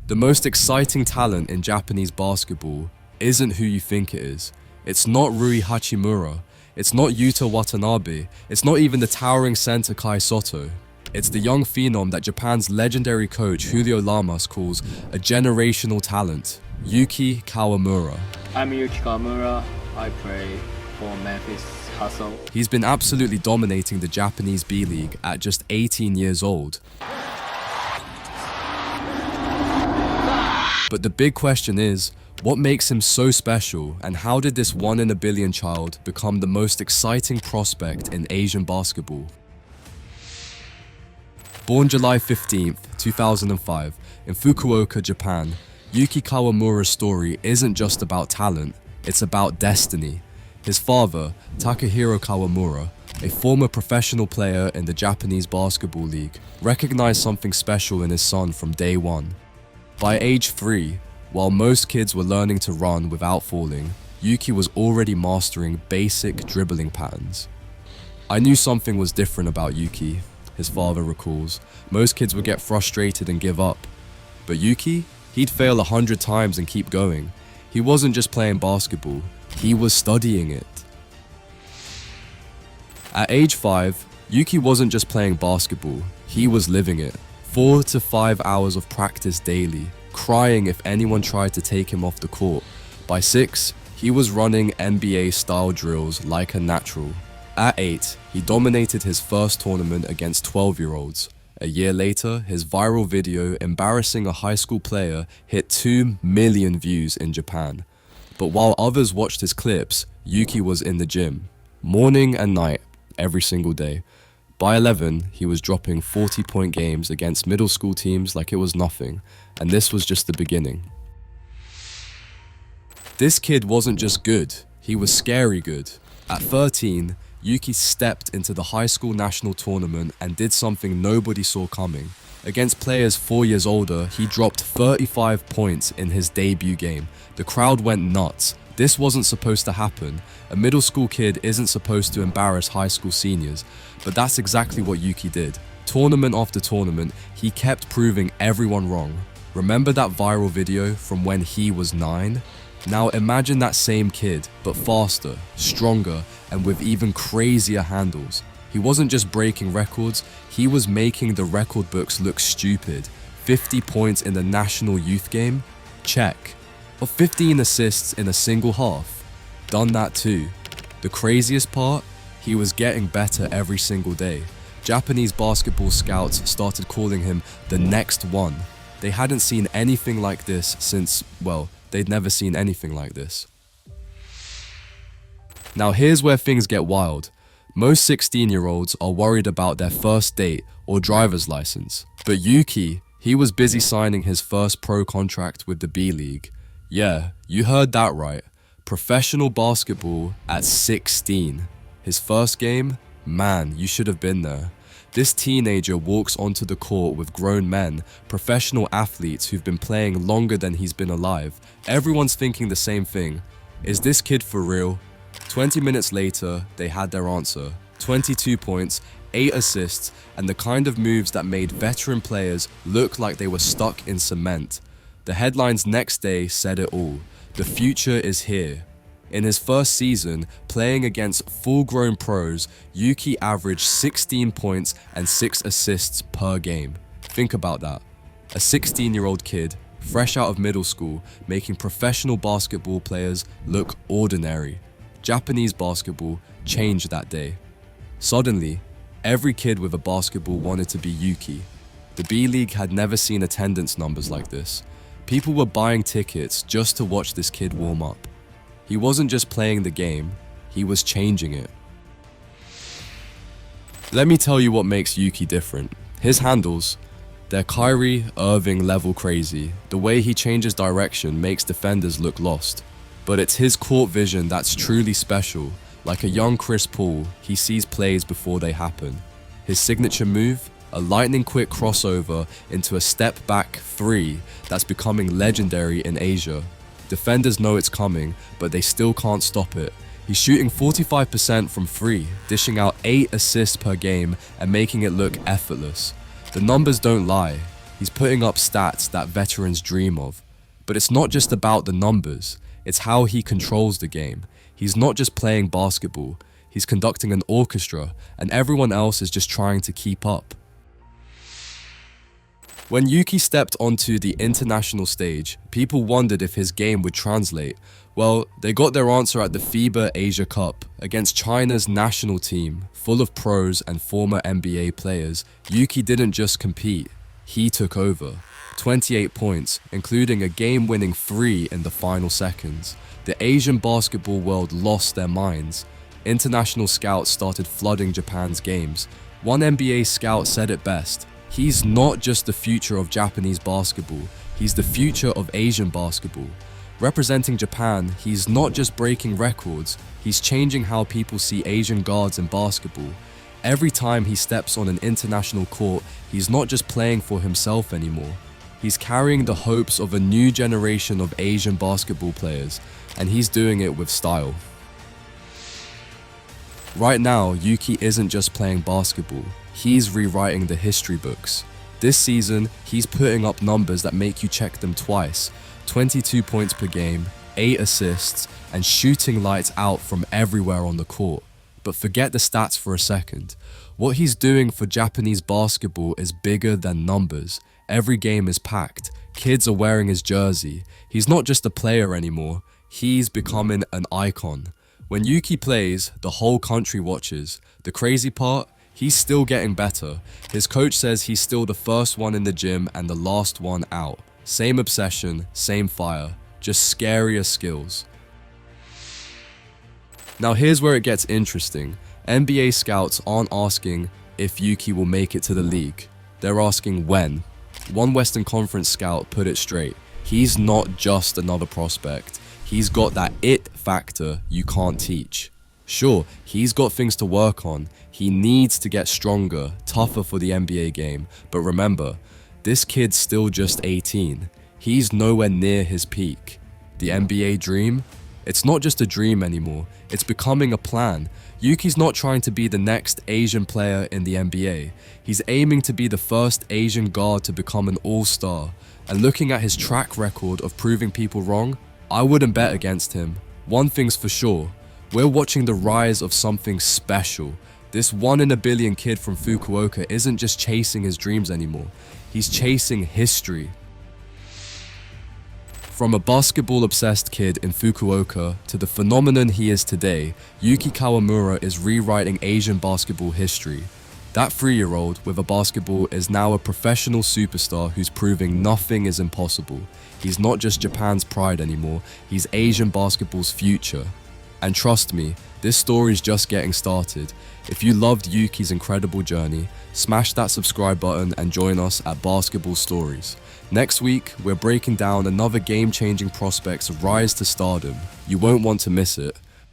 The most exciting talent in Japanese basketball isn't who you think it is. It's not Rui Hachimura. It's not Yuta Watanabe. It's not even the towering center Kai Soto. It's the young phenom that Japan's legendary coach Julio Lamas calls a generational talent, Yuki Kawamura. I'm Yuki Kawamura. I play for Memphis Hustle. He's been absolutely dominating the Japanese B-League at just 18 years old. But the big question is, what makes him so special, and how did this 1 in a billion child become the most exciting prospect in Asian basketball? Born July 15th, 2005, in Fukuoka, Japan, Yuki Kawamura's story isn't just about talent, it's about destiny. His father, Takahiro Kawamura, a former professional player in the Japanese Basketball League, recognized something special in his son from day one. By age 3, while most kids were learning to run without falling, Yuki was already mastering basic dribbling patterns. "I knew something was different about Yuki," his father recalls. "Most kids would get frustrated and give up. But Yuki, he'd fail 100 times and keep going. He wasn't just playing basketball, he was studying it." At age 5, Yuki wasn't just playing basketball, he was living it. 4 to 5 hours of practice daily, crying if anyone tried to take him off the court. By 6, he was running NBA-style drills like a natural. At 8, he dominated his first tournament against 12-year-olds. A year later, his viral video embarrassing a high school player hit 2 million views in Japan. But while others watched his clips, Yuki was in the gym, morning and night, every single day. By 11, he was dropping 40-point games against middle school teams like it was nothing, and this was just the beginning. This kid wasn't just good, he was scary good. At 13, Yuki stepped into the high school national tournament and did something nobody saw coming. Against players 4 years older, he dropped 35 points in his debut game. The crowd went nuts. This wasn't supposed to happen. A middle school kid isn't supposed to embarrass high school seniors, but that's exactly what Yuki did. Tournament after tournament, he kept proving everyone wrong. Remember that viral video from when he was 9? Now imagine that same kid, but faster, stronger, and with even crazier handles. He wasn't just breaking records, he was making the record books look stupid. 50 points in the national youth game? Check. Or 15 assists in a single half? Done that too. The craziest part? He was getting better every single day. Japanese basketball scouts started calling him the next one. They hadn't seen anything like this since, well, they'd never seen anything like this. Now here's where things get wild. Most 16-year-olds are worried about their first date or driver's license. But Yuki, he was busy signing his first pro contract with the B-League. Yeah, you heard that right. Professional basketball at 16. His first game? Man, you should have been there. This teenager walks onto the court with grown men, professional athletes who've been playing longer than he's been alive. Everyone's thinking the same thing. Is this kid for real? 20 minutes later, they had their answer. 22 points, 8 assists, and the kind of moves that made veteran players look like they were stuck in cement. The headlines next day said it all. The future is here. In his first season, playing against full-grown pros, Yuki averaged 16 points and 6 assists per game. Think about that. A 16-year-old kid, fresh out of middle school, making professional basketball players look ordinary. Japanese basketball changed that day. Suddenly, every kid with a basketball wanted to be Yuki. The B-League had never seen attendance numbers like this. People were buying tickets just to watch this kid warm up. He wasn't just playing the game, he was changing it. Let me tell you what makes Yuki different. His handles, they're Kyrie Irving level crazy. The way he changes direction makes defenders look lost. But it's his court vision that's truly special. Like a young Chris Paul, he sees plays before they happen. His signature move? A lightning-quick crossover into a step-back 3 that's becoming legendary in Asia. Defenders know it's coming, but they still can't stop it. He's shooting 45% from 3, dishing out 8 assists per game and making it look effortless. The numbers don't lie. He's putting up stats that veterans dream of. But it's not just about the numbers, it's how he controls the game. He's not just playing basketball, he's conducting an orchestra, and everyone else is just trying to keep up. When Yuki stepped onto the international stage, people wondered if his game would translate. Well, they got their answer at the FIBA Asia Cup. Against China's national team, full of pros and former NBA players, Yuki didn't just compete, he took over. 28 points, including a game-winning 3 in the final seconds. The Asian basketball world lost their minds. International scouts started flooding Japan's games. One NBA scout said it best: he's not just the future of Japanese basketball, he's the future of Asian basketball. Representing Japan, he's not just breaking records, he's changing how people see Asian guards in basketball. Every time he steps on an international court, he's not just playing for himself anymore. He's carrying the hopes of a new generation of Asian basketball players, and he's doing it with style. Right now, Yuki isn't just playing basketball, he's rewriting the history books. This season, he's putting up numbers that make you check them twice: 22 points per game, 8 assists, and shooting lights out from everywhere on the court. But forget the stats for a second. What he's doing for Japanese basketball is bigger than numbers. Every game is packed, kids are wearing his jersey. He's not just a player anymore, he's becoming an icon. When Yuki plays, the whole country watches. The crazy part? He's still getting better. His coach says he's still the first one in the gym and the last one out. Same obsession, same fire, just scarier skills. Now here's where it gets interesting. NBA scouts aren't asking if Yuki will make it to the league. They're asking when. One Western Conference scout put it straight: he's not just another prospect. He's got that it factor you can't teach. Sure, he's got things to work on. He needs to get stronger, tougher for the NBA game. But remember, this kid's still just 18. He's nowhere near his peak. The NBA dream? It's not just a dream anymore, it's becoming a plan. Yuki's not trying to be the next Asian player in the NBA. He's aiming to be the first Asian guard to become an all-star. And looking at his track record of proving people wrong, I wouldn't bet against him. One thing's for sure, we're watching the rise of something special. This 1 in a billion kid from Fukuoka isn't just chasing his dreams anymore, he's chasing history. From a basketball-obsessed kid in Fukuoka to the phenomenon he is today, Yuki Kawamura is rewriting Asian basketball history. That 3-year-old with a basketball is now a professional superstar who's proving nothing is impossible. He's not just Japan's pride anymore, he's Asian basketball's future. And trust me, this story's just getting started. If you loved Yuki's incredible journey, smash that subscribe button and join us at Basketball Stories. Next week, we're breaking down another game-changing prospect's rise to stardom. You won't want to miss it.